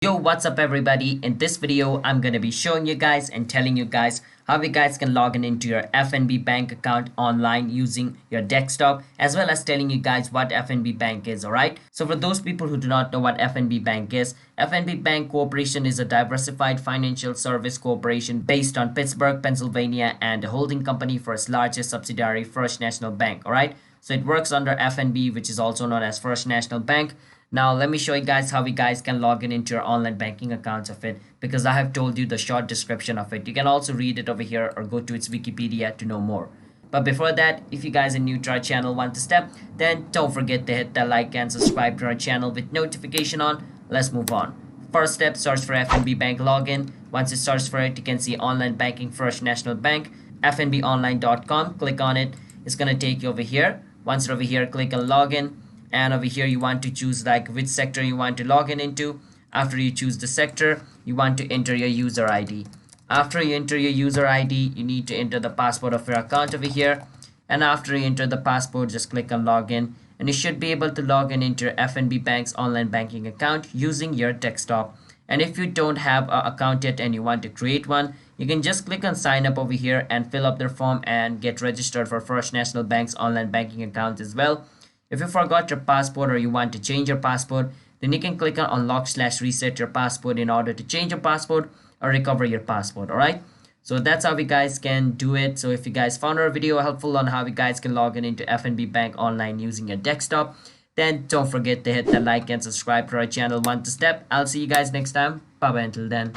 Yo, what's up everybody? In this video, I'm gonna be showing you guys and telling you guys how you guys can log in into your Fnb Bank account online using your desktop, as well as telling you guys what Fnb Bank is, alright? So for those people who do not know what Fnb Bank is, Fnb Bank Corporation is a diversified financial service corporation based on Pittsburgh, Pennsylvania, and a holding company for its largest subsidiary, First National Bank, alright? So it works under Fnb, which is also known as First National Bank. Now let me show you guys how you guys can log in into your online banking accounts of it, because I have told you the short description of it. You can also read it over here or go to its Wikipedia to know more. But before that, if you guys are new to our channel, want to step, then don't forget to hit that like and subscribe to our channel with notification on. Let's move on. First step, search for Fnb Bank login. Once you search for it, you can see online banking First National Bank, fnbonline.com. Click on it. It's gonna take you over here. Once you're over here, click on login. And over here you want to choose like which sector you want to log in into. After you choose the sector, you want to enter your user ID. After you enter your user ID, you need to enter the password of your account over here. And after you enter the password, just click on login, and you should be able to log in into your Fnb Bank's online banking account using your desktop. And if you don't have an account yet and you want to create one, you can just click on sign up over here and fill up their form and get registered for First National Bank's online banking account as well. If you forgot your password or you want to change your password, then you can click on unlock/reset your password in order to change your password or recover your password. Alright, so that's how you guys can do it. So if you guys found our video helpful on how you guys can log in into Fnb Bank online using your desktop, then don't forget to hit the like and subscribe to our channel one to step. I'll see you guys next time. Bye bye until then.